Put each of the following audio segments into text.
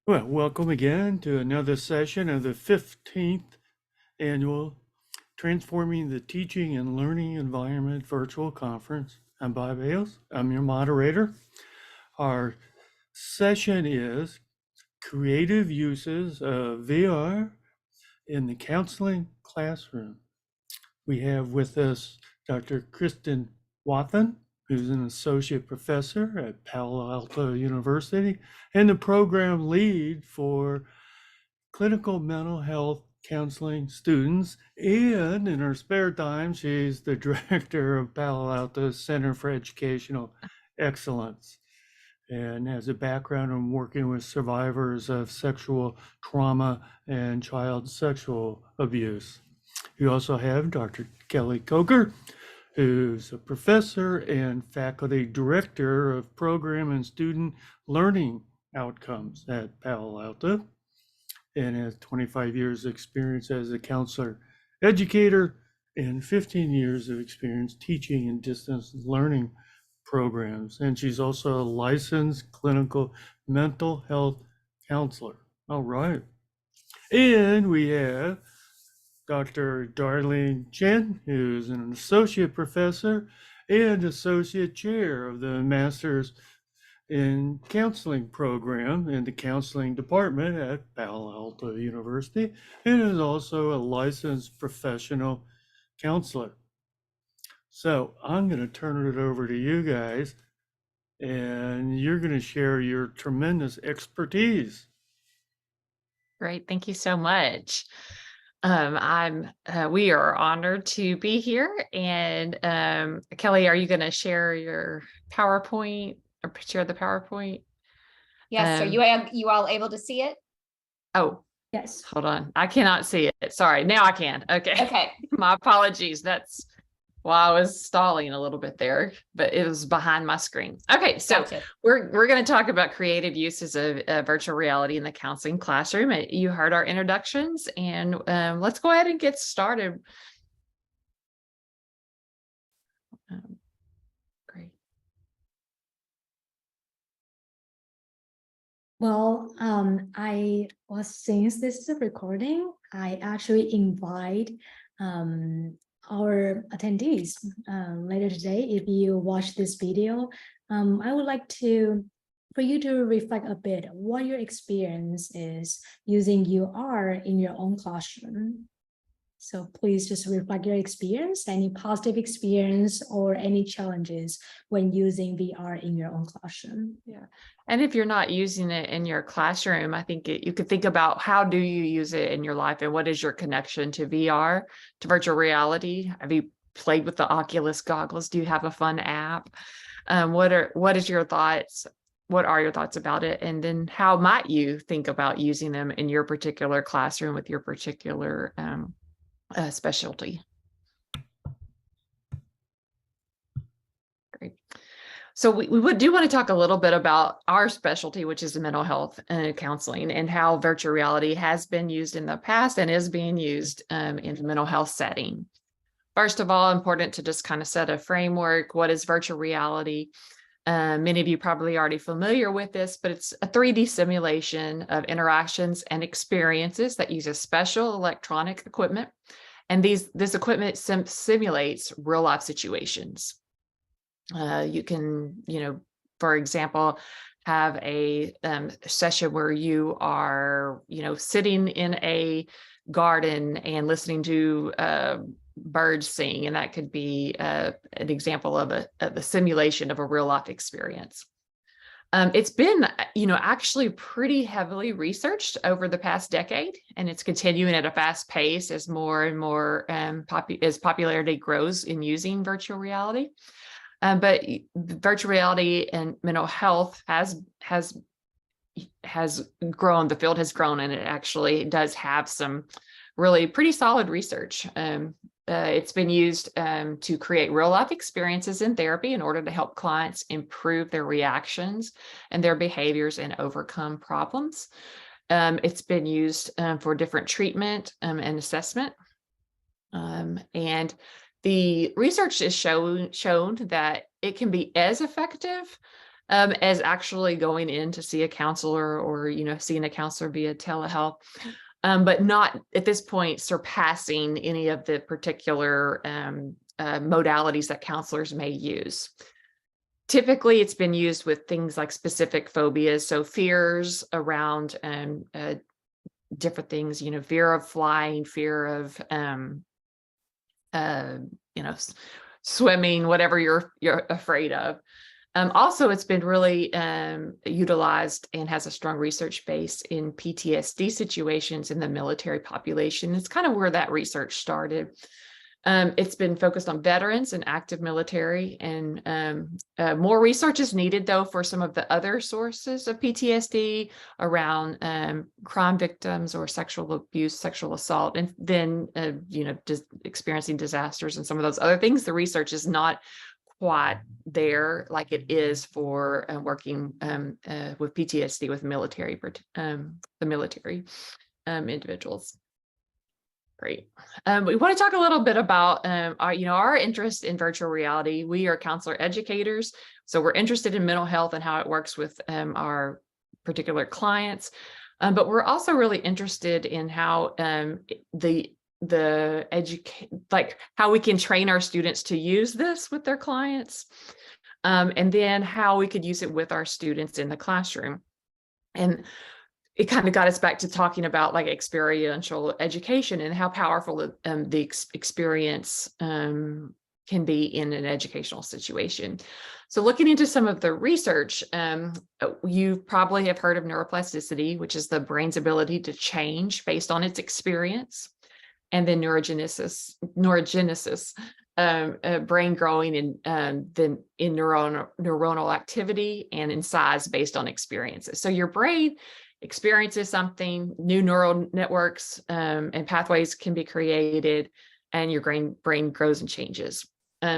Well, welcome again to another session of the 15th annual Transforming the Teaching and Learning Environment Virtual Conference. I'm Bob Ailes. I'm your moderator. Our session is Creative Uses of VR in the Counseling Classroom. We have with us Dr. Kristen Wathen, who's an associate professor at Palo Alto University and the program lead for clinical mental health counseling students. And in her spare time, she's the director of Palo Alto Center for Educational Excellence and has a background in working with survivors of sexual trauma and child sexual abuse. We also have Dr. Kelly Coker, who's a professor and faculty director of program and student learning outcomes at Palo Alto and has 25 years experience as a counselor educator and 15 years of experience teaching in distance learning programs. And she's also a licensed clinical mental health counselor. All right. And we have Dr. Darlene Chen, who's an associate professor and associate chair of the Master's in Counseling program in the counseling department at Palo Alto University and is also a licensed professional counselor. So I'm going to turn it over to you guys and you're going to share your tremendous expertise. Great, thank you so much. We are honored to be here. And Kelly, are you going to share your PowerPoint or share the PowerPoint? Yes, are you all able to see it? Oh, Yes. hold on. I cannot see it. Sorry. Now I can. Okay. Okay. My apologies. That's why I was stalling a little bit there, but it was behind my screen. Okay. So Gotcha. we're going to talk about creative uses of virtual reality in the counseling classroom. You heard our introductions, and let's go ahead and get started. Great. Well, since this is a recording, I actually invite our attendees later today. If you watch this video, I would like for you to reflect a bit what your experience is using UR in your own classroom. So please just reflect your experience, any positive experience or any challenges when using VR in your own classroom. Yeah. And if you're not using it in your classroom, I think you could think about how do you use it in your life and what is your connection to VR, to virtual reality? Have you played with the Oculus goggles? Do you have a fun app? What is your thoughts? What are your thoughts about it? And then how might you think about using them in your particular classroom with your particular specialty? Great. So we do want to talk a little bit about our specialty, which is mental health counseling, and how virtual reality has been used in the past and is being used in the mental health setting. First of all, important to just kind of set a framework. What is virtual reality? Many of you probably already familiar with this, but it's a 3D simulation of interactions and experiences that uses special electronic equipment. And this equipment simulates real life situations. You can, for example, have a session where you are, sitting in a garden and listening to birds sing, and that could be an example of a simulation of a real life experience. It's been, actually pretty heavily researched over the past decade, and it's continuing at a fast pace as more and more as popularity grows in using virtual reality. But virtual reality and mental health has grown. The field has grown, and it actually does have some really pretty solid research. It's been used to create real life experiences in therapy in order to help clients improve their reactions and their behaviors and overcome problems. It's been used for different treatment and assessment. And the research has shown that it can be as effective as actually going in to see a counselor or, seeing a counselor via telehealth, but not at this point surpassing any of the particular modalities that counselors may use. Typically, it's been used with things like specific phobias, so fears around different things, fear of flying, fear of swimming, whatever you're afraid of. Also, it's been really utilized and has a strong research base in PTSD situations in the military population. It's kind of where that research started. It's been focused on veterans and active military, and more research is needed, though, for some of the other sources of PTSD around crime victims or sexual abuse, sexual assault, and then, experiencing disasters and some of those other things. The research is not quite there like it is for working with PTSD with the military individuals. Great. We want to talk a little bit about our interest in virtual reality. We are counselor educators, so we're interested in mental health and how it works with our particular clients. But we're also really interested in how how we can train our students to use this with their clients, and then how we could use it with our students in the classroom. And it kind of got us back to talking about like experiential education and how powerful the experience can be in an educational situation. So looking into some of the research, you probably have heard of neuroplasticity, which is the brain's ability to change based on its experience, and then neurogenesis, brain growing then in neuronal activity and in size based on experiences. So your brain experiences something, new neural networks and pathways can be created, and your brain grows and changes.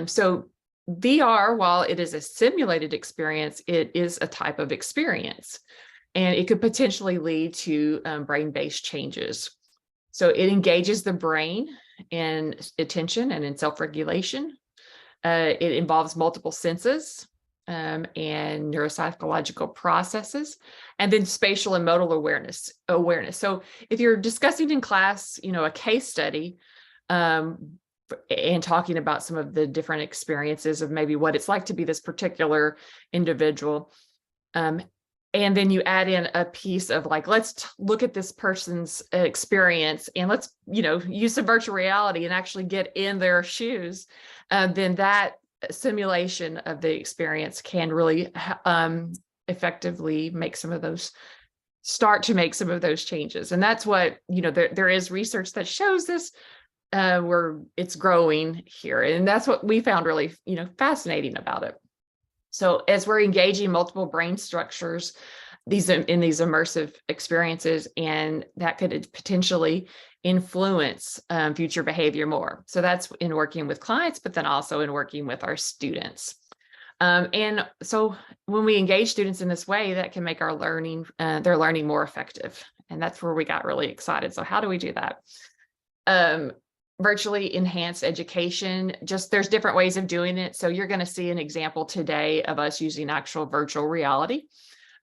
So VR, while it is a simulated experience, it is a type of experience, and it could potentially lead to brain-based changes. So it engages the brain in attention and in self-regulation. It involves multiple senses and neuropsychological processes, and then spatial and modal awareness. So if you're discussing in class, a case study and talking about some of the different experiences of maybe what it's like to be this particular individual, and then you add in a piece of like, let's look at this person's experience and let's, use some virtual reality and actually get in their shoes, then that simulation of the experience can really effectively start to make some of those changes. And that's what, there is research that shows this, where it's growing here. And that's what we found really, fascinating about it. So as we're engaging multiple brain structures, in these immersive experiences, and that could potentially influence future behavior more. So that's in working with clients, but then also in working with our students. And so when we engage students in this way, that can make their learning more effective. And that's where we got really excited. So how do we do that? Virtually enhanced education, there's different ways of doing it. So you're going to see an example today of us using actual virtual reality.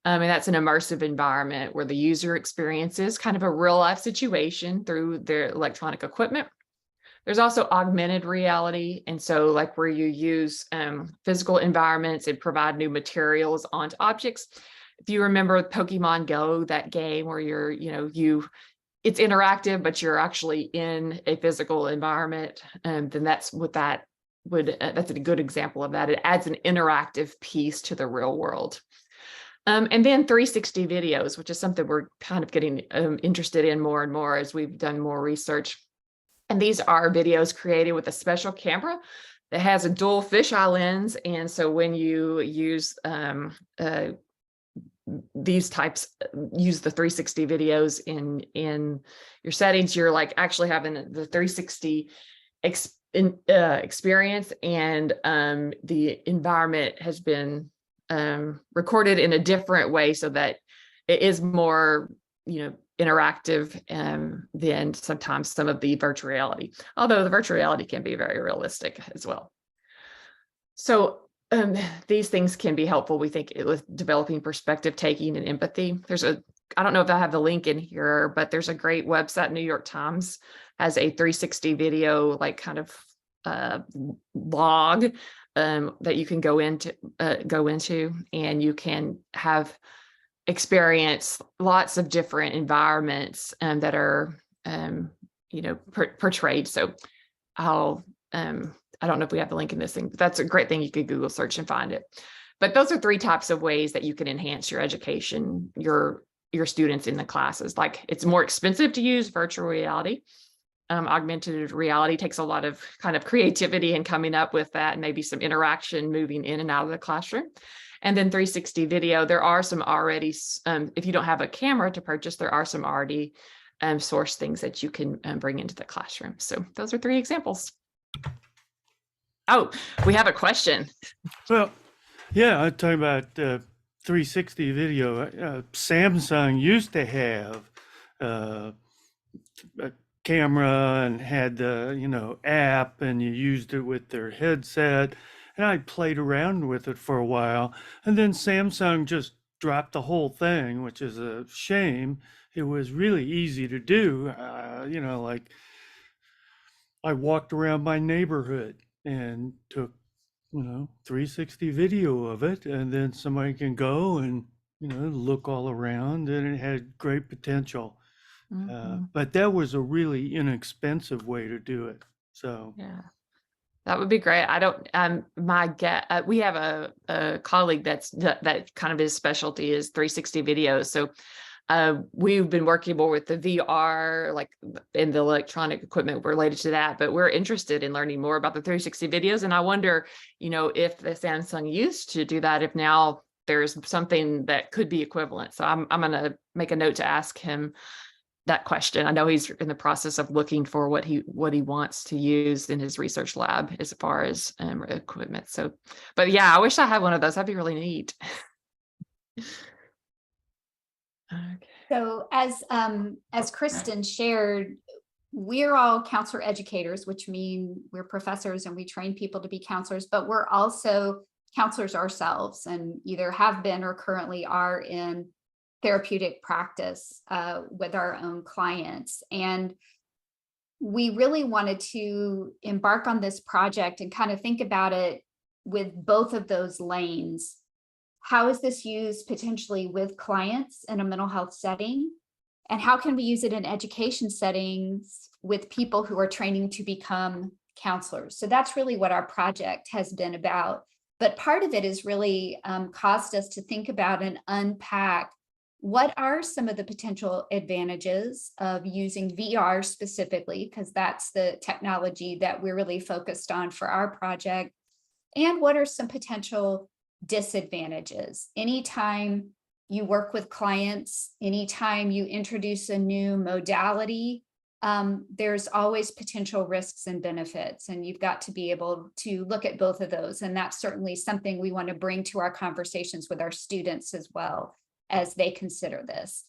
And that's an immersive environment where the user experiences kind of a real life situation through their electronic equipment. There's also augmented reality. And so like where you use physical environments and provide new materials onto objects. If you remember Pokemon Go, that game where it's interactive, but you're actually in a physical environment, then that's that's a good example of that. It adds an interactive piece to the real world. And then 360 videos, which is something we're kind of getting interested in more and more as we've done more research. And these are videos created with a special camera that has a dual fisheye lens. And so when you use use the 360 videos in your settings, you're like actually having the 360 experience, and the environment has been recorded in a different way so that it is more interactive than sometimes some of the virtual reality, although the virtual reality can be very realistic as well. So these things can be helpful, we think, with developing perspective taking and empathy. I don't know if I have the link in here, but there's a great website. New York Times has a 360 video, like kind of blog that you can go into, and you can have experience lots of different environments that are, portrayed. So I don't know if we have the link in this thing, but that's a great thing. You could Google search and find it. But those are 3 types of ways that you can enhance your education, your students in the classes. Like, it's more expensive to use virtual reality. Augmented reality takes a lot of kind of creativity and coming up with that, and maybe some interaction moving in and out of the classroom. And then 360 video, there are some already, if you don't have a camera to purchase, there are some already source things that you can bring into the classroom. So those are 3 examples. Oh, we have a question. Well, yeah, I'm talking about 360 video. Samsung used to have a camera and had the app, and you used it with their headset. And I played around with it for a while, and then Samsung just dropped the whole thing, which is a shame. It was really easy to do. Like, I walked around my neighborhood and took 360 video of it, and then somebody can go and look all around, and it had great potential. But that was a really inexpensive way to do it. So yeah, that would be great. I don't, we have a colleague that kind of his specialty is 360 videos. So we've been working more with the VR, like in the electronic equipment related to that, but we're interested in learning more about the 360 videos. And I wonder, if the Samsung used to do that, if now there's something that could be equivalent. So I'm going to make a note to ask him that question. I know he's in the process of looking for what he wants to use in his research lab as far as equipment. So, but yeah, I wish I had one of those. That'd be really neat. Okay. So as Kristen shared, we're all counselor educators, which mean we're professors and we train people to be counselors, but we're also counselors ourselves, and either have been or currently are in therapeutic practice with our own clients. And we really wanted to embark on this project and kind of think about it with both of those lanes. How is this used potentially with clients in a mental health setting? And how can we use it in education settings with people who are training to become counselors? So that's really what our project has been about. But part of it has really caused us to think about and unpack what are some of the potential advantages of using VR specifically, because that's the technology that we're really focused on for our project. And what are some potential disadvantages? Anytime you work with clients, anytime you introduce a new modality, there's always potential risks and benefits, and you've got to be able to look at both of those. And that's certainly something we want to bring to our conversations with our students as well as they consider this.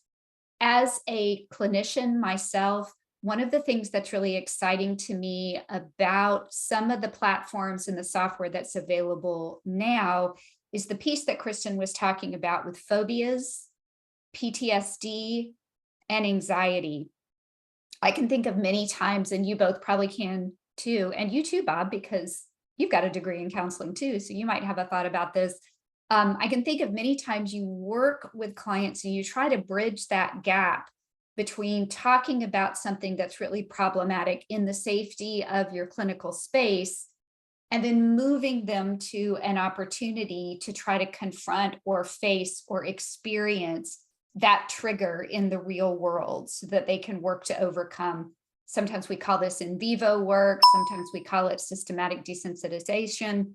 As a clinician myself, one of the things that's really exciting to me about some of the platforms and the software that's available now is the piece that Kristen was talking about with phobias, PTSD, and anxiety. I can think of many times, and you both probably can too, and you too, Bob, because you've got a degree in counseling too, so you might have a thought about this. I can think of many times you work with clients and you try to bridge that gap between talking about something that's really problematic in the safety of your clinical space and then moving them to an opportunity to try to confront or face or experience that trigger in the real world so that they can work to overcome. Sometimes we call this in vivo work, sometimes we call it systematic desensitization.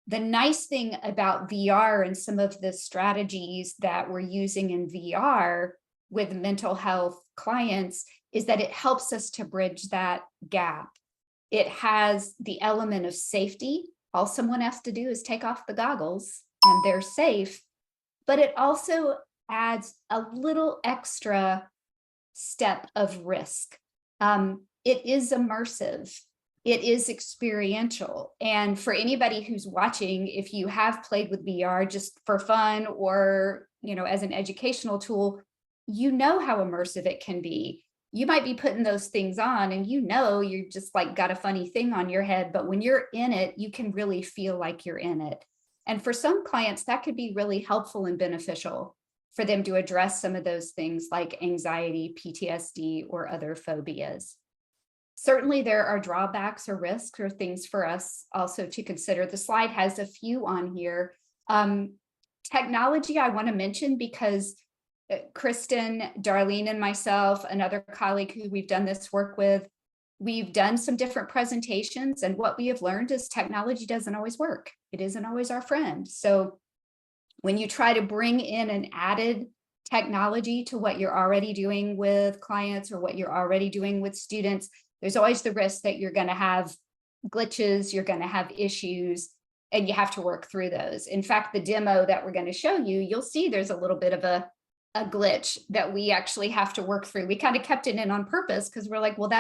The nice thing about VR and some of the strategies that we're using in VR with mental health clients is that it helps us to bridge that gap. It has the element of safety. All someone has to do is take off the goggles and they're safe, but it also adds a little extra step of risk. It is immersive. it is experiential. And for anybody who's watching, if you have played with VR just for fun or, as an educational tool, you know how immersive it can be. You might be putting those things on and you're just like got a funny thing on your head, but when you're in it, you can really feel like you're in it. And for some clients, that could be really helpful and beneficial for them to address some of those things like anxiety, PTSD, or other phobias. Certainly there are drawbacks or risks or things for us also to consider. The slide has a few on here. Technology I want to mention because Kristen, Darlene, and myself, another colleague who we've done this work with, we've done some different presentations, and what we have learned is technology doesn't always work. It isn't always our friend. So when you try to bring in an added technology to what you're already doing with clients or what you're already doing with students, there's always the risk that you're going to have glitches, you're going to have issues, and you have to work through those. In fact, the demo that we're going to show you, you'll see there's a little bit of a glitch that we actually have to work through. We kind of kept it in on purpose because we're like, well,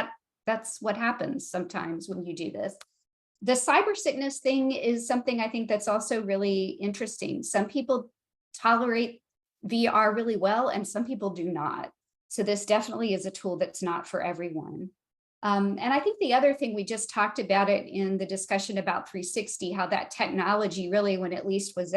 that's what happens sometimes when you do this. The cyber sickness thing is something I think that's also really interesting. Some people tolerate VR really well, and some people do not. So this definitely is a tool that's not for everyone. And I think the other thing, we just talked about it in the discussion about 360, how that technology really, when at least was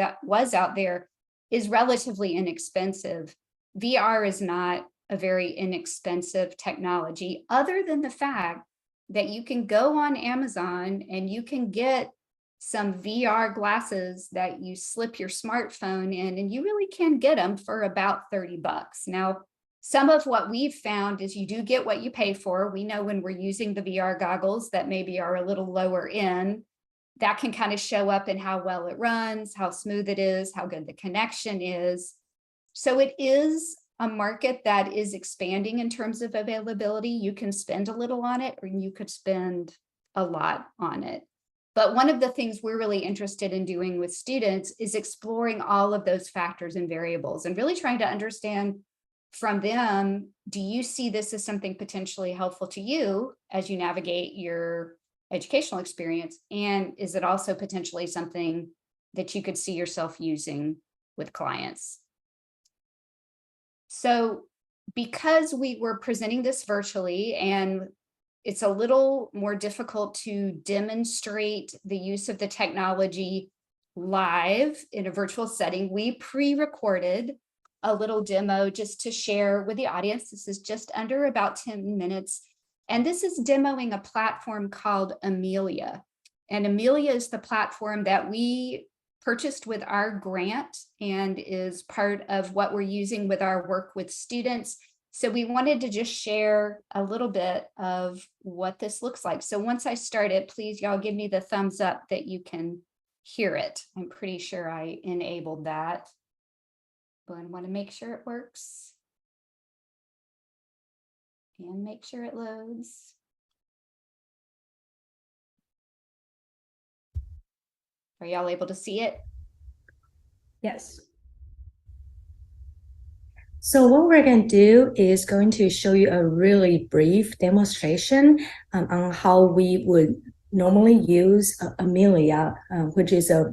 out there, is relatively inexpensive. VR is not a very inexpensive technology, other than the fact that you can go on Amazon and you can get some VR glasses that you slip your smartphone in, and you really can get them for about $30. Now, some of what we've found is you do get what you pay for. We know when we're using the VR goggles that maybe are a little lower end, that can kind of show up in how well it runs, how smooth it is, how good the connection is. So it is a market that is expanding in terms of availability. You can spend a little on it, or you could spend a lot on it. But one of the things we're really interested in doing with students is exploring all of those factors and variables and really trying to understand from them, do you see this as something potentially helpful to you as you navigate your educational experience? And is it also potentially something that you could see yourself using with clients? So because we were presenting this virtually and it's a little more difficult to demonstrate the use of the technology live in a virtual setting, we pre-recorded a little demo just to share with the audience. This is just under about 10 minutes. And this is demoing a platform called Amelia. And Amelia is the platform that we purchased with our grant and is part of what we're using with our work with students. So we wanted to just share a little bit of what this looks like. So once I start it, please y'all give me the thumbs up that you can hear it. I'm pretty sure I enabled that, but I want to make sure it works and make sure it loads. Are y'all able to see it? Yes. So what we're going to do is going to show you a really brief demonstration on how we would normally use Amelia, which is a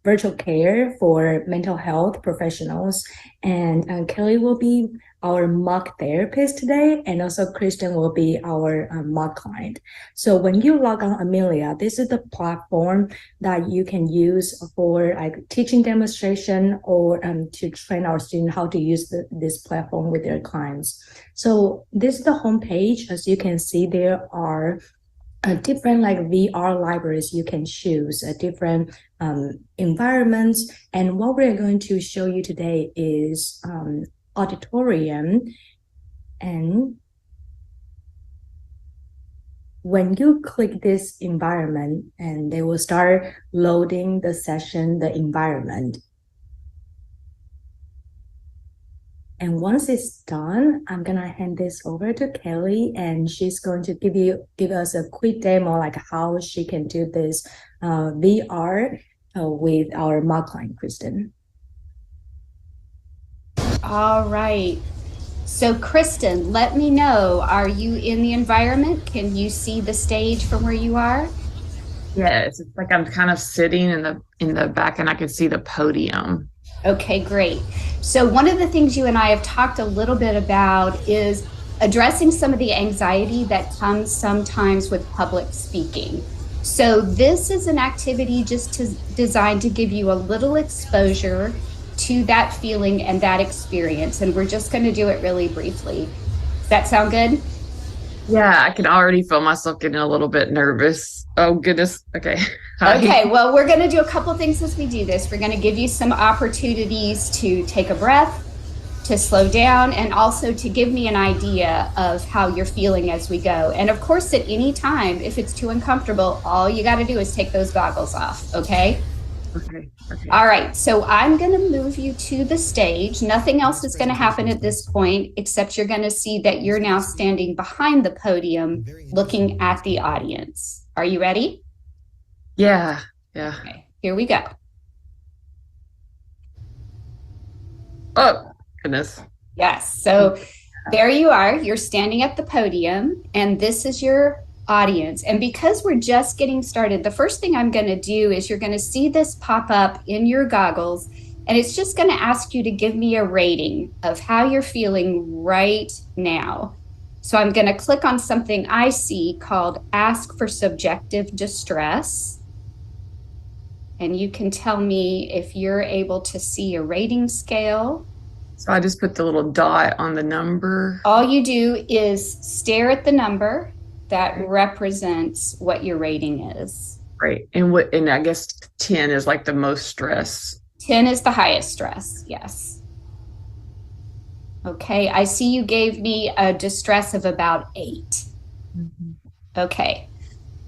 virtual care for mental health professionals. And Kelly will be our mock therapist today, and also Kristen will be our mock client. So when you log on Amelia, this is the platform that you can use for like teaching demonstration or to train our students how to use this platform with their clients. So this is the homepage. As you can see, there are different like VR libraries you can choose, different environments. And what we're going to show you today is auditorium. And when you click this environment, and they will start loading the session, the environment. And once it's done, I'm gonna hand this over to Kelly, and she's going to give us a quick demo, like how she can do this VR with our mock client, Kristen. All right. So Kristen, let me know, are you in the environment? Can you see the stage from where you are? Yes, it's like I'm kind of sitting in the back and I can see the podium. Okay, great. So one of the things you and I have talked a little bit about is addressing some of the anxiety that comes sometimes with public speaking. So this is an activity designed to give you a little exposure to that feeling and that experience. And we're just going to do it really briefly. Does that sound good? Yeah, I can already feel myself getting a little bit nervous. Oh goodness. Okay. Hi. Okay, well, we're going to do a couple things as we do this. We're going to give you some opportunities to take a breath, to slow down, and also to give me an idea of how you're feeling as we go. And of course, at any time, if it's too uncomfortable, all you got to do is take those goggles off, okay? Okay. All right, so I'm going to move you to the stage. Nothing else is going to happen at this point, except you're going to see that you're now standing behind the podium looking at the audience. Are you ready? Yeah. Okay, here we go. Oh goodness. Yes, so there you are. You're standing at the podium, and this is your audience. And because we're just getting started, the first thing I'm going to do is you're going to see this pop up in your goggles, and it's just going to ask you to give me a rating of how you're feeling right now. So I'm going to click on something I see called Ask for Subjective Distress. And you can tell me if you're able to see a rating scale. So I just put the little dot on the number. All you do is stare at the number that represents what your rating is. Right. And I guess 10 is like the most stress. 10 is the highest stress. Yes. Okay. I see you gave me a distress of about 8. Mm-hmm. Okay.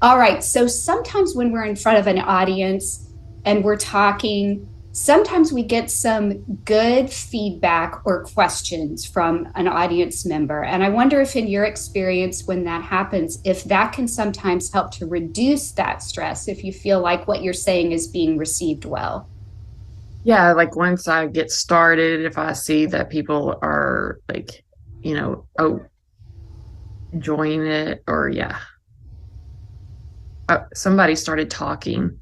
All right. So sometimes when we're in front of an audience and we're talking, sometimes we get some good feedback or questions from an audience member. And I wonder if in your experience, when that happens, if that can sometimes help to reduce that stress, if you feel like what you're saying is being received well. Yeah, like once I get started, if I see that people are like, enjoying it, or somebody started talking.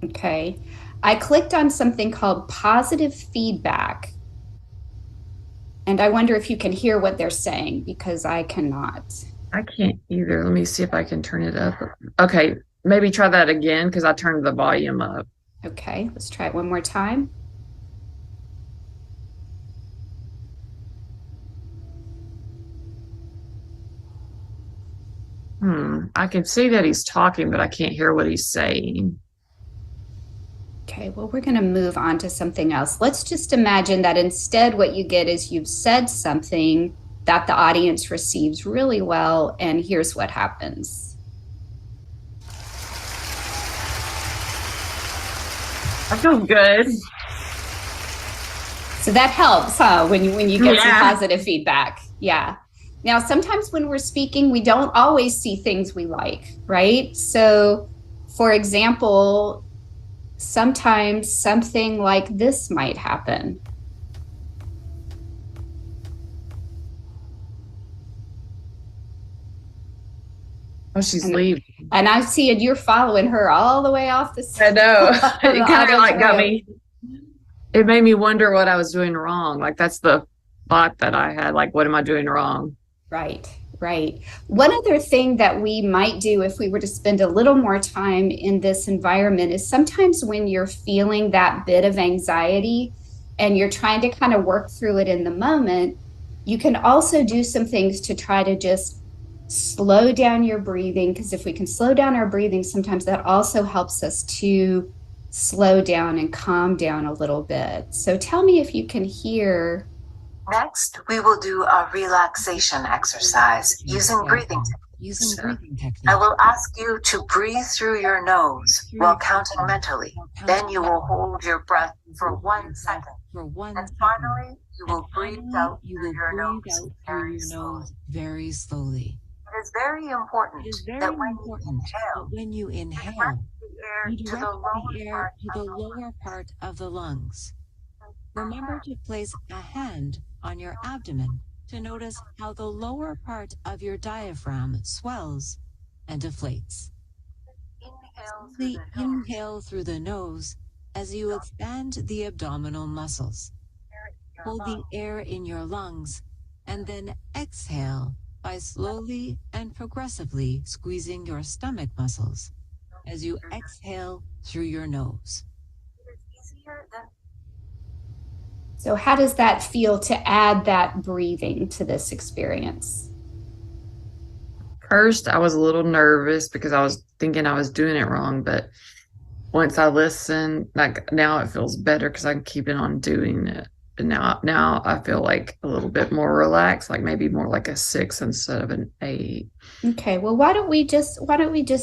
Okay. I clicked on something called positive feedback. And I wonder if you can hear what they're saying, because I cannot. I can't either. Let me see if I can turn it up. Okay, maybe try that again because I turned the volume up. Okay, let's try it one more time. I can see that he's talking, but I can't hear what he's saying. Okay, well, we're going to move on to something else. Let's just imagine that instead what you get is you've said something that the audience receives really well, and here's what happens. I feel good. So that helps, huh? When you get some positive feedback. Yeah. Now, sometimes when we're speaking, we don't always see things we like, right? So, for example, sometimes something like this might happen. Oh, she's leaving. And I see it, you're following her all the way off the I know. It kind of like got room. me. It made me wonder what I was doing wrong. Like that's the thought that I had. Like, what am I doing wrong? Right, right. One other thing that we might do if we were to spend a little more time in this environment is sometimes when you're feeling that bit of anxiety and you're trying to kind of work through it in the moment, you can also do some things to try to just slow down your breathing, because if we can slow down our breathing, sometimes that also helps us to slow down and calm down a little bit. So tell me if you can hear. Next, we will do a relaxation exercise using breathing techniques. I will ask you to breathe through your nose while counting mentally. Then you will hold your breath for 1 second. And finally, you will breathe out through your nose very slowly. It is very important that when you inhale, you direct the air to the lower part of the lungs. Remember to place a hand on your abdomen to notice how the lower part of your diaphragm swells and deflates. Inhale through the nose as you expand the abdominal muscles. Hold the air in your lungs and then exhale by slowly and progressively squeezing your stomach muscles as you exhale through your nose. So how does that feel to add that breathing to this experience? First, I was a little nervous because I was thinking I was doing it wrong, but once I listened, like now it feels better because I'm keeping on doing it. And now I feel like a little bit more relaxed, like maybe more like a 6 instead of an 8. Okay, well, why don't we just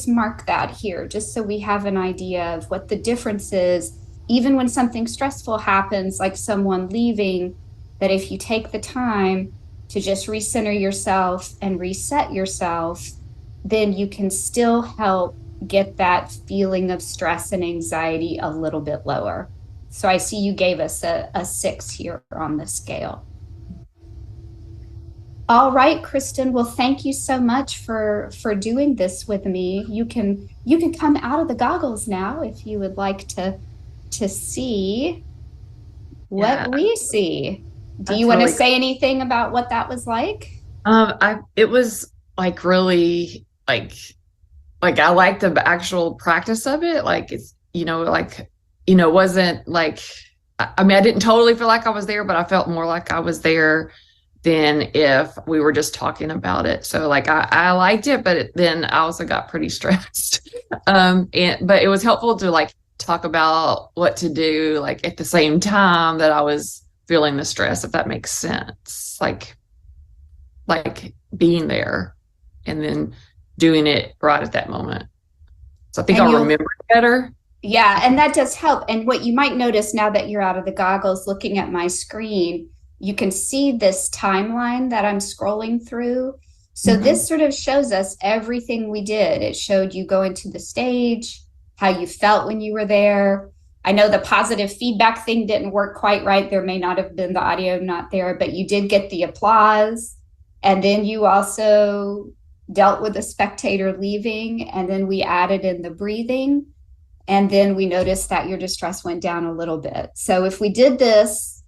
mark that here, just so we have an idea of what the difference is, even when something stressful happens, like someone leaving, that if you take the time to just recenter yourself and reset yourself, then you can still help get that feeling of stress and anxiety a little bit lower. So I see you gave us a 6 here on the scale. All right, Kristen. Well, thank you so much for doing this with me. You can come out of the goggles now if you would like to see what we see. Do you want to say anything about what that was like? It was like really like I liked the actual practice of it. Like it's, it wasn't like, I mean, I didn't totally feel like I was there, but I felt more like I was there than if we were just talking about it. So like, I liked it, but then I also got pretty stressed. But it was helpful to like talk about what to do, like at the same time that I was feeling the stress, if that makes sense. Like being there and then doing it right at that moment. So I think I'll remember it better. Yeah, and that does help. And what you might notice now that you're out of the goggles looking at my screen, you can see this timeline that I'm scrolling through. So this sort of shows us everything we did. It showed you going to the stage, how you felt when you were there. I know the positive feedback thing didn't work quite right. There may not have been the audio not there, but you did get the applause. And then you also dealt with the spectator leaving, and then we added in the breathing. And then we noticed that your distress went down a little bit. So if we did this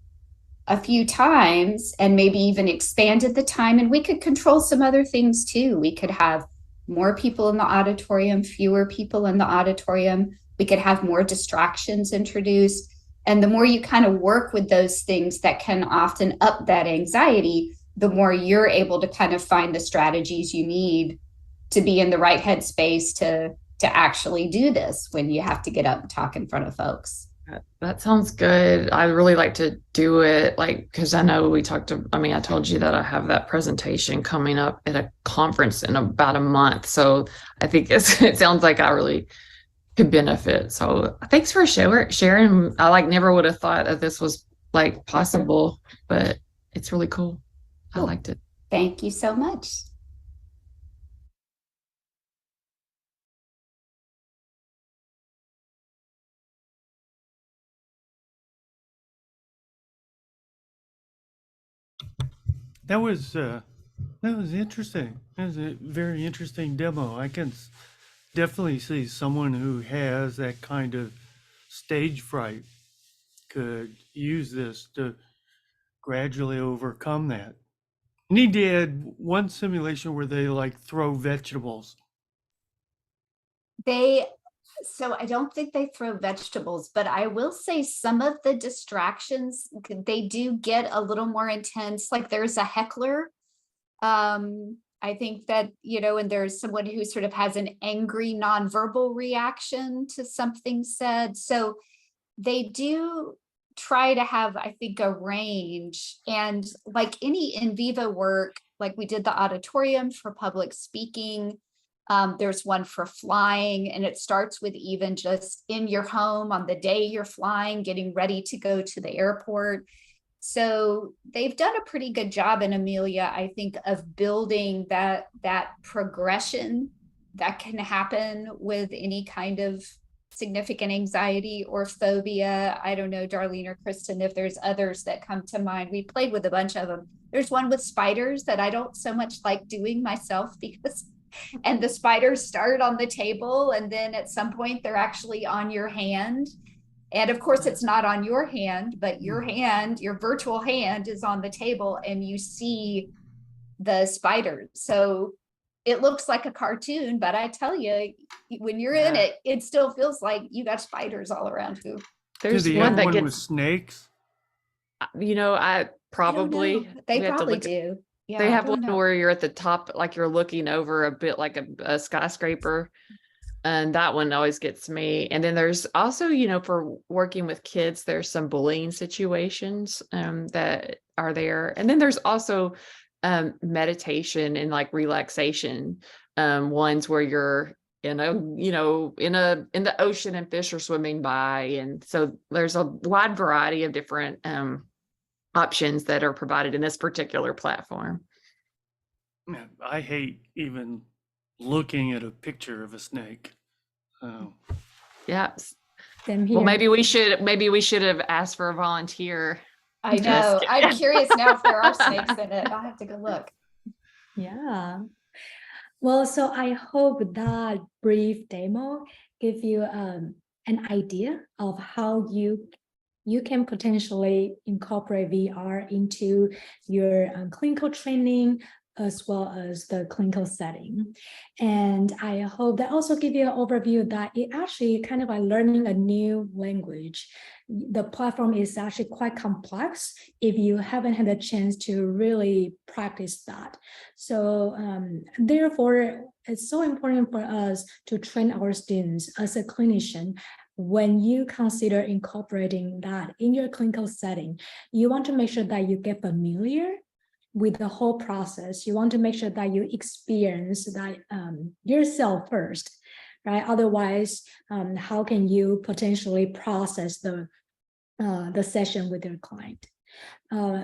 a few times and maybe even expanded the time, and we could control some other things too. We could have more people in the auditorium, fewer people in the auditorium. We could have more distractions introduced. And the more you kind of work with those things that can often up that anxiety, the more you're able to kind of find the strategies you need to be in the right headspace to actually do this when you have to get up and talk in front of folks. That sounds good. I really like to do it, like, because I know I told you that I have that presentation coming up at a conference in about a month. So I think it sounds like I really could benefit. So thanks for sharing. I never would have thought that this was like possible, but it's really cool. I liked it. Thank you so much. That was interesting. That was a very interesting demo. I can definitely see someone who has that kind of stage fright could use this to gradually overcome that. Need to add one simulation where they like throw vegetables. So I don't think they throw vegetables, but I will say some of the distractions, they do get a little more intense. Like there's a heckler. I think that, and there's someone who sort of has an angry nonverbal reaction to something said. So they do try to have, I think, a range. And like any in vivo work, like we did the auditorium for public speaking, there's one for flying, and it starts with even just in your home on the day you're flying, getting ready to go to the airport. So they've done a pretty good job in Amelia, I think, of building that progression that can happen with any kind of significant anxiety or phobia. I don't know, Darlene or Kristen, if there's others that come to mind. We played with a bunch of them. There's one with spiders that I don't so much like doing myself because, and the spiders start on the table and then at some point they're actually on your hand. And of course, it's not on your hand, but your hand, your virtual hand is on the table and you see the spiders. So it looks like a cartoon, but I tell you, when you're in it, it still feels like you got spiders all around you. Do There's they one have that one with gets, snakes? I I don't probably, know. They we have to probably look. do. Yeah, They I have don't one know. where you're at the top, like you're looking over a bit like a skyscraper. And that one always gets me. And then there's also, for working with kids, there's some bullying situations that are there. And then there's also meditation and like relaxation ones where you're in the ocean and fish are swimming by. And so there's a wide variety of different options that are provided in this particular platform. Man, I hate even looking at a picture of a snake. Yeah. Same here. Well, maybe we should have asked for a volunteer. I know. I'm curious now if there are snakes in it. I'll have to go look. Yeah. Well, so I hope that brief demo give you an idea of how you can potentially incorporate VR into your clinical training as well as the clinical setting. And I hope that also give you an overview that it actually kind of like learning a new language. The platform is actually quite complex if you haven't had a chance to really practice that. So therefore, it's so important for us to train our students as a clinician. When you consider incorporating that in your clinical setting, you want to make sure that you get familiar with the whole process. You want to make sure that you experience that yourself first, right? Otherwise, how can you potentially process the session with your client?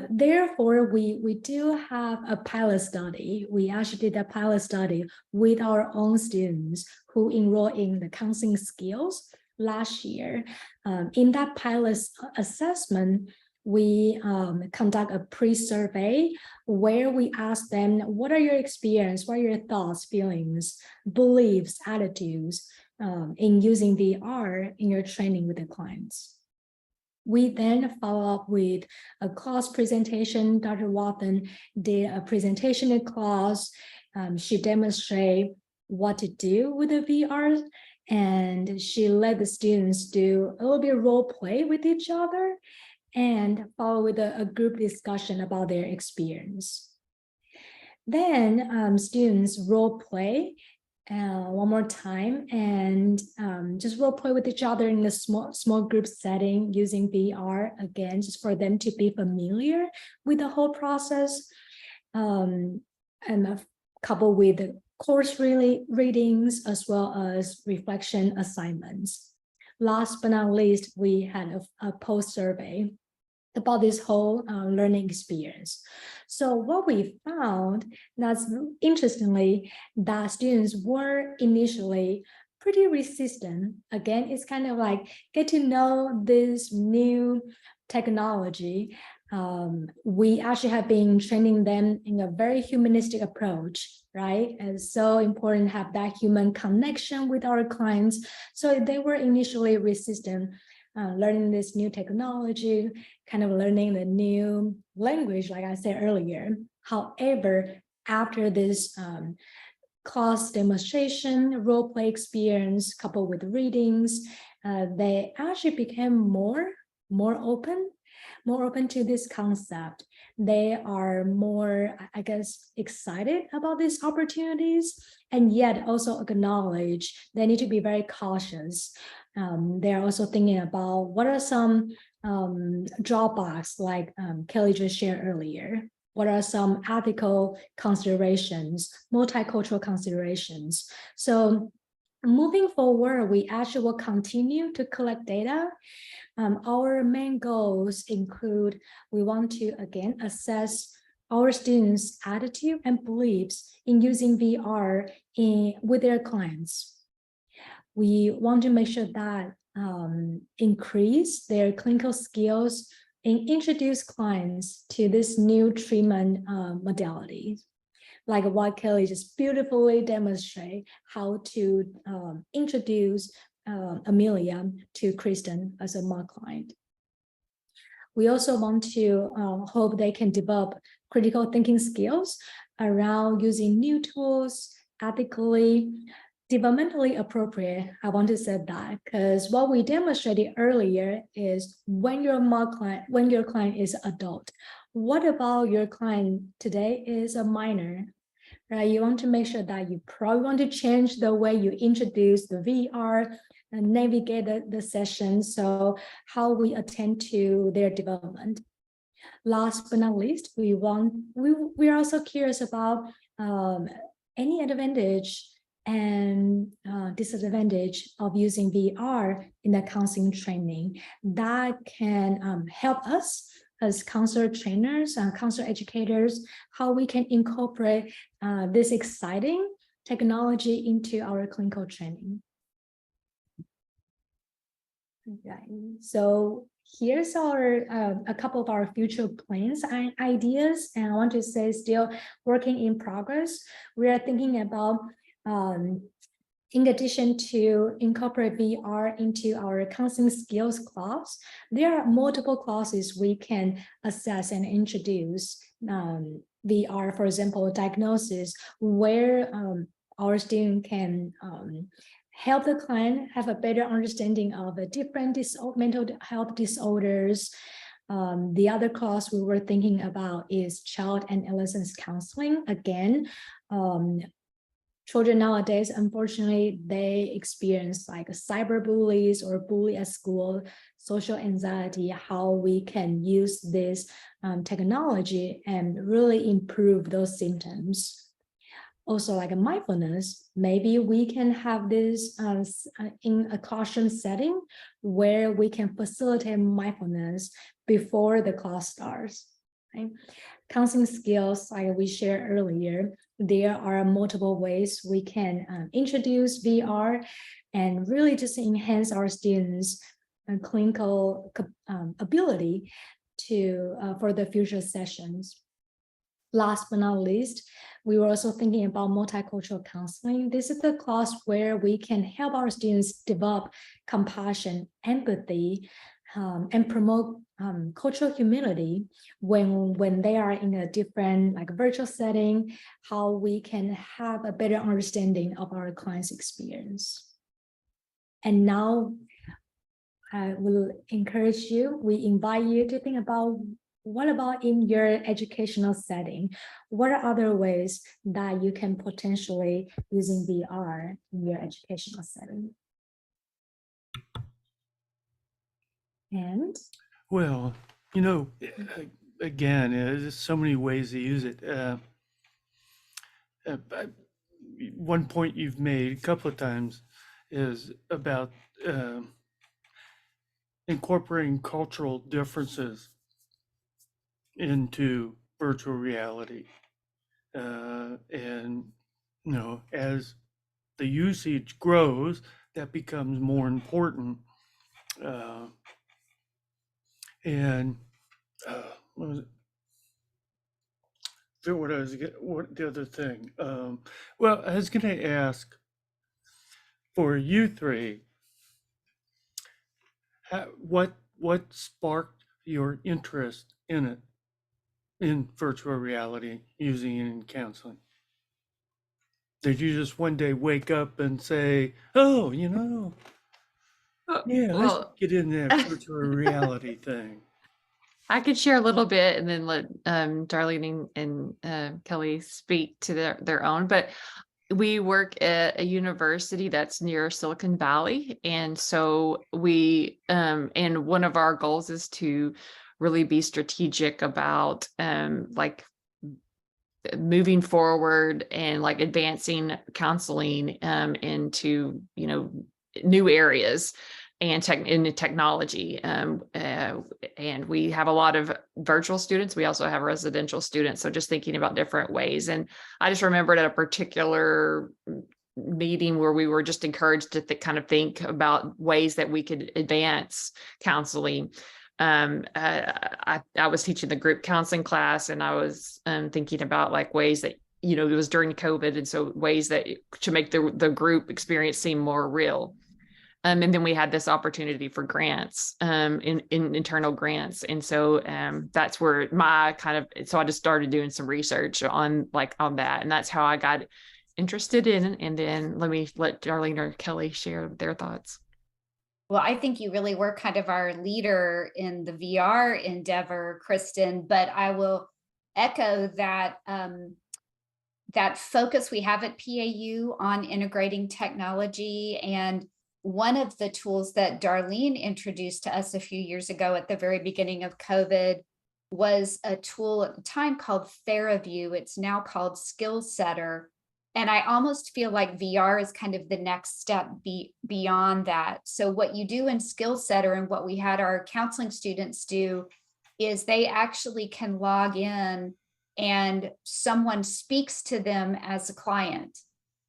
Therefore, we do have a pilot study. We actually did a pilot study with our own students who enroll in the counseling skills last year. In that pilot assessment, we conduct a pre-survey where we ask them, what are your experience, what are your thoughts, feelings, beliefs, attitudes in using VR in your training with the clients. We then follow up with a class presentation. Dr. Wathen did a presentation in class. She demonstrated what to do with the VR, and she let the students do a little bit of role play with each other and follow with a group discussion about their experience. Then students role play one more time and just role play with each other in a small group setting using VR, again, just for them to be familiar with the whole process, and coupled with the course readings as well as reflection assignments. Last but not least, we had a post survey about this whole learning experience. So what we found, that's interestingly, that students were initially pretty resistant. Again, it's kind of like get to know this new technology. We actually have been training them in a very humanistic approach, right? And it's so important to have that human connection with our clients. So they were initially resistant. Learning this new technology, kind of learning the new language, like I said earlier. However, after this class demonstration, role play experience, coupled with readings, they actually became more open to this concept. They are more, I guess, excited about these opportunities, and yet also acknowledge they need to be very cautious. They're also thinking about what are some drawbacks, like Kelly just shared earlier. What are some ethical considerations, multicultural considerations? So moving forward, we actually will continue to collect data. Our main goals include, we want to, again, assess our students' attitude and beliefs in using VR with their clients. We want to make sure that increase their clinical skills and introduce clients to this new treatment modalities. Like what Kelly just beautifully demonstrate how to introduce Amelia to Kristen as a MOD client. We also want to hope they can develop critical thinking skills around using new tools ethically, developmentally appropriate. I want to say that because what we demonstrated earlier is when your client is adult, what about your client today is a minor? Right, you want to make sure that you probably want to change the way you introduce the VR and navigate the session. So how we attend to their development. Last but not least, we are also curious about any advantage and disadvantage of using VR in the counseling training that can help us as counselor trainers and counselor educators, how we can incorporate this exciting technology into our clinical training. Okay, so here's a couple of our future plans and ideas, and I want to say still working in progress. We are thinking about in addition to incorporate VR into our counseling skills class, there are multiple classes we can assess and introduce VR, for example, diagnosis, where our student can help the client have a better understanding of the different mental health disorders. The other class we were thinking about is child and adolescent counseling. Again, children nowadays, unfortunately, they experience like cyber bullies or bully at school, social anxiety, how we can use this technology and really improve those symptoms. Also, like a mindfulness, maybe we can have this in a classroom setting where we can facilitate mindfulness before the class starts. Right? Counseling skills, like we shared earlier, there are multiple ways we can introduce VR and really just enhance our students' clinical ability to for the future sessions. Last but not least, we were also thinking about multicultural counseling. This is the class where we can help our students develop compassion, empathy, and promote cultural humility when they are in a different like virtual setting, how we can have a better understanding of our client's experience. And now I will encourage you, we invite you to think about what about in your educational setting? What are other ways that you can potentially using VR in your educational setting? And Well, you know, again, there's so many ways to use it. One point you've made a couple of times is about incorporating cultural differences into virtual reality. And, you know, as the usage grows, that becomes more important. What was it? What the other thing? Well, I was going to ask for you three, what sparked your interest in it, in virtual reality, using it in counseling? Did you just one day wake up and say, "Oh, you know, yeah, let's Well, get in that virtual reality thing"? I could share a little bit and then let Darlene and Kelly speak to their own. But we work at a university that's near Silicon Valley, and so we and one of our goals is to really be strategic about like moving forward and like advancing counseling into new areas and in technology. And we have a lot of virtual students. We also have residential students. So just thinking about different ways. And I just remembered at a particular meeting where we were just encouraged to kind of think about ways that we could advance counseling. I was teaching the group counseling class, and I was thinking about like ways that, it was during COVID, and so ways that to make the group experience seem more real. And then we had this opportunity for grants, in internal grants. And so that's where so I just started doing some research on that. And that's how I got interested in. And then let Darlene or Kelly share their thoughts. Well, I think you really were kind of our leader in the VR endeavor, Kristen, but I will echo that that focus we have at PAU on integrating technology. And one of the tools that Darlene introduced to us a few years ago at the very beginning of COVID was a tool at the time called TheraView. It's now called SkillSetter. And I almost feel like VR is kind of the next step beyond that. So what you do in SkillSetter, and what we had our counseling students do, is they actually can log in and someone speaks to them as a client.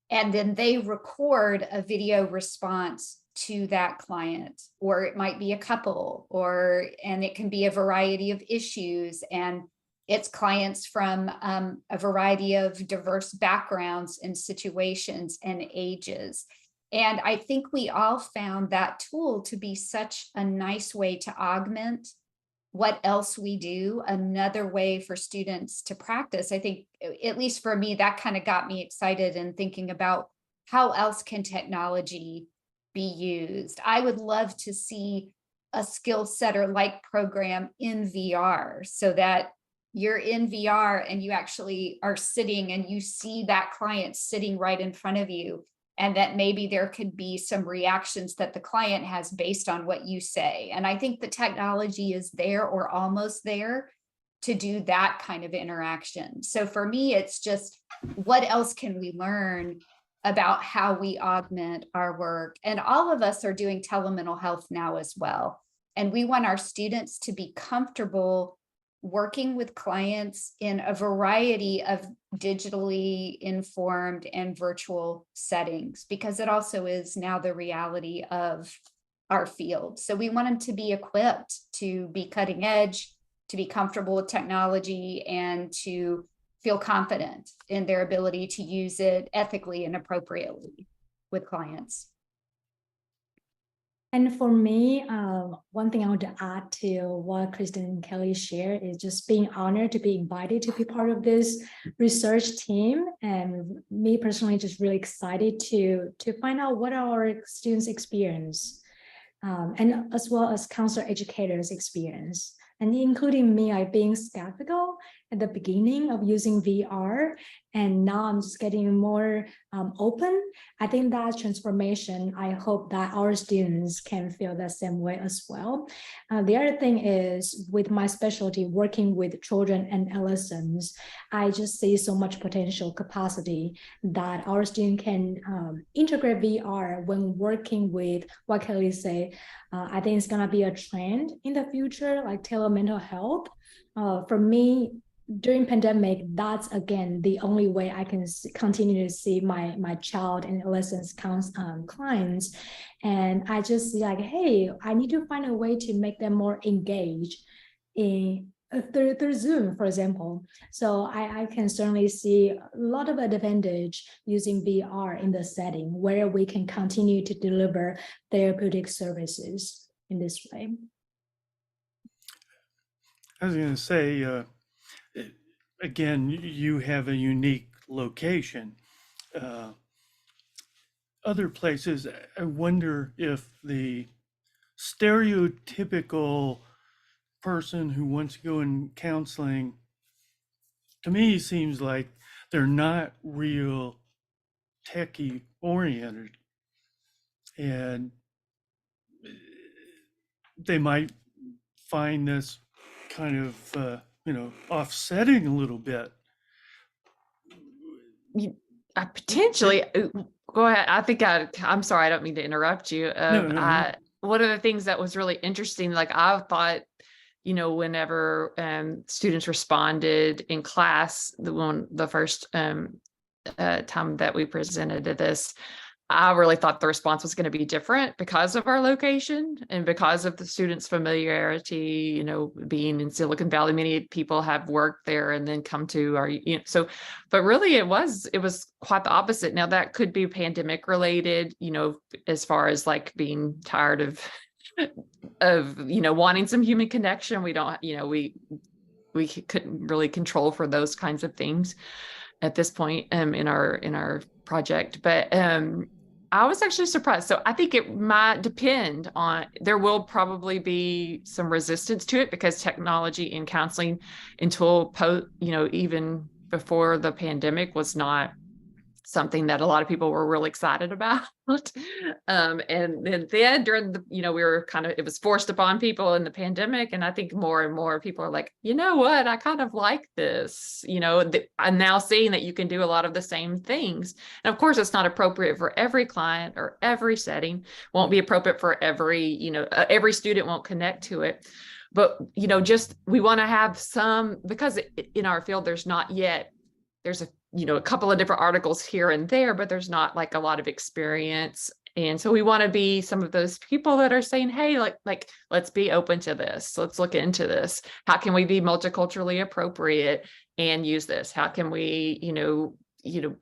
And then they record a video response to that client, or it might be a couple, and it can be a variety of issues. And it's clients from a variety of diverse backgrounds and situations and ages. And I think we all found that tool to be such a nice way to augment what else we do, another way for students to practice. I think, at least for me, that kind of got me excited and thinking about how else can technology be used. I would love to see a SkillSetter like program in VR, so that you're in VR and you actually are sitting and you see that client sitting right in front of you, and that maybe there could be some reactions that the client has based on what you say. And I think the technology is there, or almost there, to do that kind of interaction. So for me, it's just, what else can we learn about how we augment our work? And all of us are doing telemental health now as well. And we want our students to be comfortable working with clients in a variety of digitally informed and virtual settings, because it also is now the reality of our field. So we want them to be equipped to be cutting edge, to be comfortable with technology, and to feel confident in their ability to use it ethically and appropriately with clients. And for me, one thing I want to add to what Kristen and Kelly shared is just being honored to be invited to be part of this research team. And me personally, just really excited to find out what our students experience, and as well as counselor educators experience. And including me, I being skeptical at the beginning of using VR, and now I'm just getting more open. I think that transformation, I hope that our students can feel the same way as well. The other thing is, with my specialty working with children and adolescents, I just see so much potential capacity that our students can integrate VR when working with what Kelly said. I think it's gonna be a trend in the future, like telemental health. For me, during pandemic, that's again the only way I can continue to see my child and adolescents clients. And I just see like, hey, I need to find a way to make them more engaged in through Zoom, for example. So I can certainly see a lot of advantage using VR in the setting where we can continue to deliver therapeutic services in this way. I was going to say, again, you have a unique location. Other places, I wonder if the stereotypical person who wants to go in counseling, to me, seems like they're not real techie oriented. And they might find this kind of, offsetting a little bit. I potentially, go ahead. I think I'm sorry, I don't mean to interrupt you. No. One of the things that was really interesting, like I thought, whenever students responded in class, the first time that we presented to this, I really thought the response was going to be different because of our location and because of the students' familiarity, being in Silicon Valley. Many people have worked there and then come to our, so, but really it was quite the opposite. Now that could be pandemic related, as far as like being tired of wanting some human connection. We don't, we couldn't really control for those kinds of things at this point in our project. But I was actually surprised. So I think it might depend on, there will probably be some resistance to it because technology in counseling until even before the pandemic was not something that a lot of people were really excited about. And then during the, we were it was forced upon people in the pandemic. And I think more and more people are like, you know what, I kind of like this, I'm now seeing that you can do a lot of the same things. And of course, it's not appropriate for every client or every setting, won't be appropriate for every student won't connect to it. But, just, we want to have some, because in our field, there's a couple of different articles here and there, but there's not like a lot of experience. And so we want to be some of those people that are saying, hey, like, let's be open to this. Let's look into this. How can we be multiculturally appropriate and use this? How can we,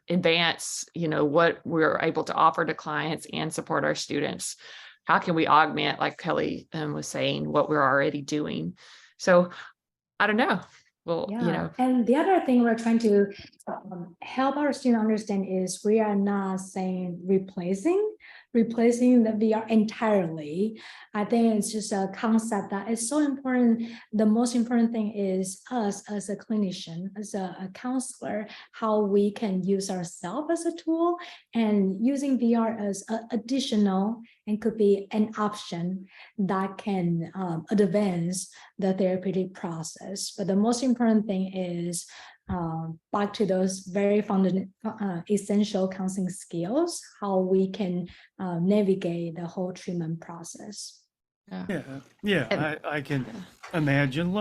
advance, what we're able to offer to clients and support our students? How can we augment, like Kelly was saying, what we're already doing? So I don't know. Well, And the other thing we're trying to help our students understand is we are not saying replacing the VR entirely. I think it's just a concept that is so important. The most important thing is us as a clinician, as a counselor, how we can use ourselves as a tool, and using VR as additional and could be an option that can advance the therapeutic process. But the most important thing is back to those very essential counseling skills, how we can navigate the whole treatment process. Yeah, I can imagine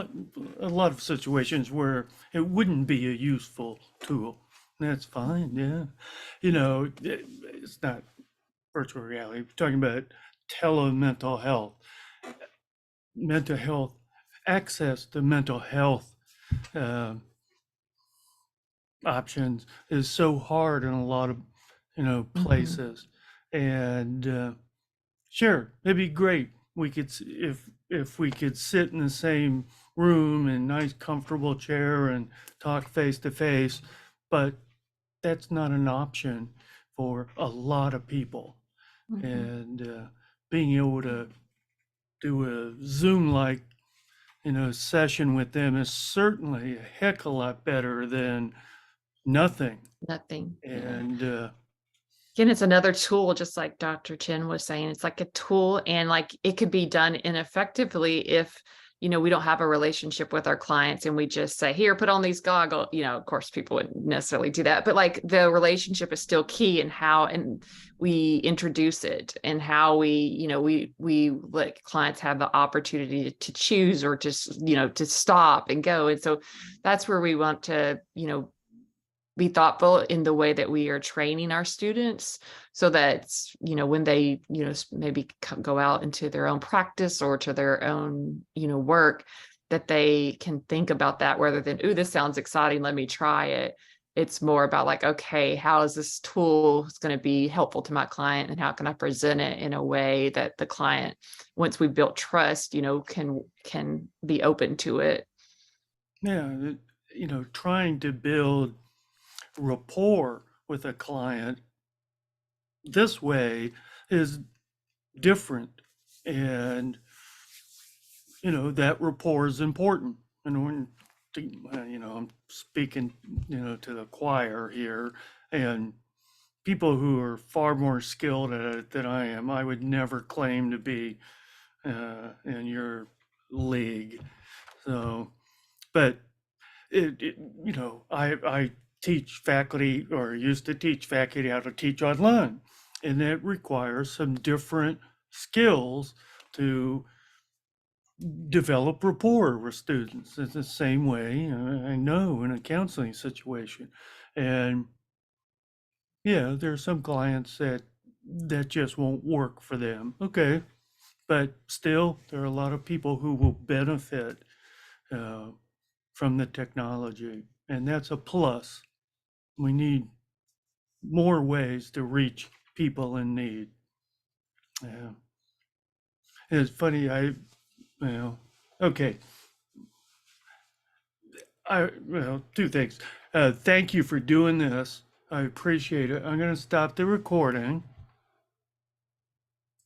a lot of situations where it wouldn't be a useful tool. That's fine, yeah. It's not virtual reality. We're talking about telemental health, mental health, access to mental health options is so hard in a lot of places. And sure, it'd be great we could if we could sit in the same room in nice comfortable chair and talk face to face, but that's not an option for a lot of people. And being able to do a Zoom like session with them is certainly a heck of a lot better than nothing. And again, it's another tool, just like Dr. Chen was saying. It's like a tool, and like it could be done ineffectively if we don't have a relationship with our clients and we just say, here, put on these goggles. Of course, people wouldn't necessarily do that, but like the relationship is still key in how and we introduce it, and how we let clients have the opportunity to choose or just to stop and go. And so that's where we want to be thoughtful in the way that we are training our students, so that when they maybe go out into their own practice or to their own work, that they can think about that rather than, ooh, this sounds exciting, let me try it. It's more about like, okay, how is this tool going to be helpful to my client, and how can I present it in a way that the client, once we've built trust, can be open to it. Yeah, trying to build rapport with a client this way is different, and that rapport is important. And when I'm speaking to the choir here, and people who are far more skilled at it than I am. I would never claim to be in your league. So, but I teach faculty, or used to teach faculty, how to teach online, and that requires some different skills to develop rapport with students. It's the same way I know in a counseling situation. And Yeah, there are some clients that just won't work for them. Okay, but still, there are a lot of people who will benefit uh, from the technology, and that's a plus. We need more ways to reach people in need. Yeah. It's funny, okay. Two things. Thank you for doing this. I appreciate it. I'm going to stop the recording.